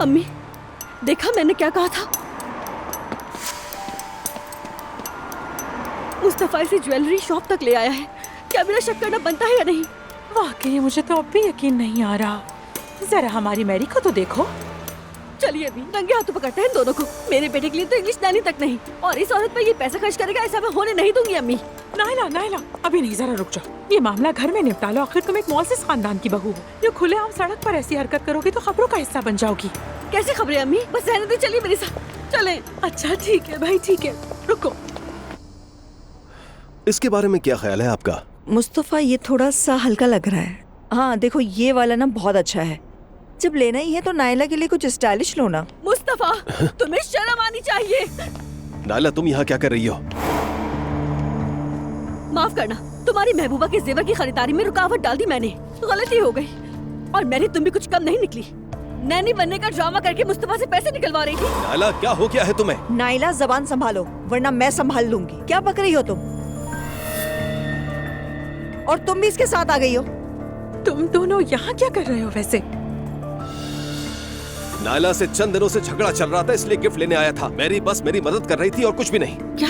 अम्मी, देखा मैंने क्या कहा था? मुस्तफा इसे ज्वेलरी शॉप तक ले आया है। क्या मेरा शक करना बनता है या नहीं? वाकई मुझे तो अब भी यकीन नहीं आ रहा। जरा हमारी मैरी को तो देखो। चलिए अभी रंगे हाथों पकड़ते हैं इन दोनों को। मेरे बेटे के लिए तो इंग्लिश नानी तक नहीं, और इस औरत पर ये पैसा खर्च करेगा, ऐसा मैं होने नहीं दूंगी अम्मी। नायला, नायला, अभी नहीं, जरा रुक जाओ। ये मामला घर में निपटा लो। आखिर तुम एक मौसिस खानदान की बहू हो। जो खुलेआम सड़क पर ऐसी हरकत करोगी तो खबरों का हिस्सा बन जाओगी। कैसे खबरें अम्मी? बस रहने दो, चलिए मेरे साथ चलें। अच्छा ठीक है भाई, ठीक है, रुको। इसके बारे में क्या ख्याल है आपका? मुस्तफा, ये थोड़ा सा हल्का लग रहा है। हाँ देखो, ये वाला ना बहुत अच्छा है। जब लेना ही है तो नायला के लिए कुछ स्टाइलिश लो ना। मुस्तफा, तुम्हें शर्म आनी चाहिए। नायला, तुम यहाँ क्या कर रही हो? माफ करना, तुम्हारी महबूबा के जेवर की खरीदारी में रुकावट डाल दी मैंने। गलती हो गई। और मैंने तुम भी कुछ कम नहीं निकली। नैनी बनने का ड्रामा करके मुस्तफा से पैसे निकलवा रही थी। नायला, क्या हो गया है तुम्हें? नायला, जबान संभालो वरना मैं संभाल लूंगी। क्या बक रही हो तुम? और तुम भी इसके साथ आ गई हो। तुम दोनों यहाँ क्या कर रहे हो वैसे? नायला से चंद दिनों से झगड़ा चल रहा था, इसलिए गिफ्ट लेने आया था। मैरी बस मेरी मदद कर रही थी और कुछ भी नहीं। क्या?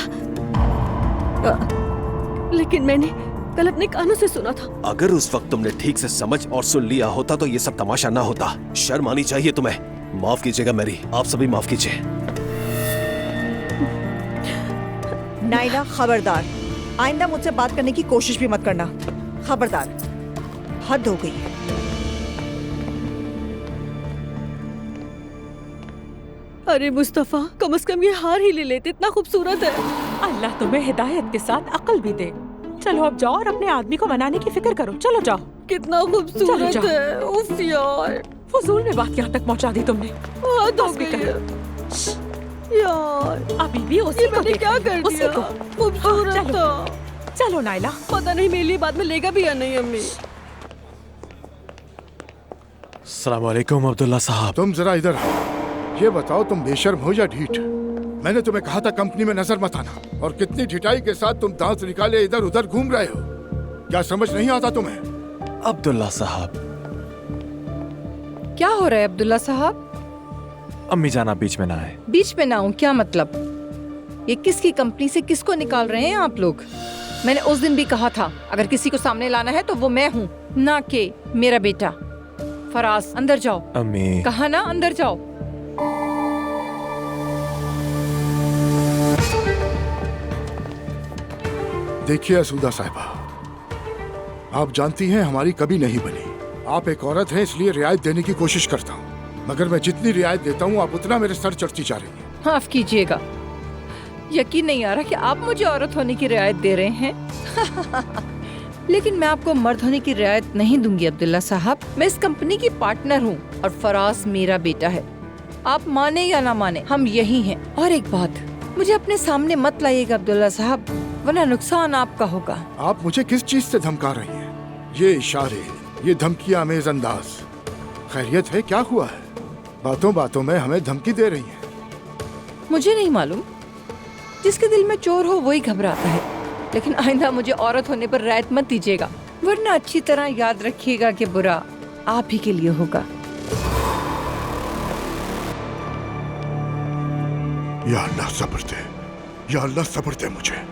लेकिन मैंने कल अपने कानों से सुना था। अगर उस वक्त तुमने ठीक से समझ और सुन लिया होता तो ये सब तमाशा ना होता। शर्म आनी चाहिए तुम्हें। माफ कीजिएगा मैरी, आप सभी माफ कीजिए। नायला, खबरदार, आइंदा मुझसे बात करने की कोशिश भी मत करना। खबरदार, हद हो गई है। अरे मुस्तफा, कम से कम ये हार ही ले लेते, इतना खूबसूरत है। अल्लाह तुम्हें हिदायत के साथ अक्ल भी दे। चलो अब जाओ और अपने आदमी को मनाने की फिक्र करो। चलो जाओ। कितना खूबसूरत चलो, है। उफ यार, फजूल में बात यहाँ तक पहुँचा दी तुमने। हद हो बस भी गई करो। है। यार, अभी भी उसी ये को मैंने क्या देखना, कर उसी दिया? को। खूबसूरत चलो। था। चलो नायला। पता नहीं मेरे लिए बाद में लेगा भी या नहीं अम्मी। अस्सलाम वालेकुम अब्दुल्ला साहब। तुम जरा इधर आओ। ये बताओ, तुम बेशर्म हो या ढीठ? मैंने तुम्हें कहा था कंपनी में नजर मत आना, और कितनी ढिठाई के साथ तुम दांत निकाले इधर उधर घूम रहे हो। क्या समझ नहीं आता तुम्हें? अब्दुल्ला साहब। क्या हो रहा है अब्दुल्ला साहब? अम्मी जान, आप बीच में ना आए। बीच में ना हूँ क्या मतलब? ये किसकी कंपनी से किसको निकाल रहे हैं आप लोग? मैंने उस दिन भी कहा था अगर किसी को सामने लाना है तो वो मैं हूँ, ना कि मेरा बेटा फराज। अंदर जाओ। अम्मी। कहा ना अंदर जाओ। देखिए असूदा साहिबा, आप जानती हैं हमारी कभी नहीं बनी। आप एक औरत हैं इसलिए रियायत देने की कोशिश करता हूँ, मगर मैं जितनी रियायत देता हूँ आप उतना मेरे सर चढ़ती जा रही हैं। माफ कीजिएगा, यकीन नहीं आ रहा कि आप मुझे औरत होने की रियायत दे रहे हैं। लेकिन मैं आपको मर्द होने की रियायत नहीं दूंगी अब्दुल्ला साहब। मैं इस कंपनी की पार्टनर हूँ और फराज मेरा बेटा है। आप माने या ना माने, हम यही हैं। और एक बात, मुझे अपने सामने मत लाइएगा अब्दुल्ला साहब, वरना नुकसान आपका होगा। आप मुझे किस चीज से धमका रही हैं? ये इशारे, ये धमकियां आमेज अंदाज, खैरियत है? क्या हुआ है? बातों बातों में हमें धमकी दे रही हैं। मुझे नहीं मालूम, जिसके दिल में चोर हो वही घबराता है। लेकिन आइंदा मुझे औरत होने पर रियायत मत दीजिएगा, वरना अच्छी तरह याद रखिएगा कि बुरा आप ही के लिए होगा। या अल्लाह सब्र दे, या अल्लाह सब्र दे मुझे।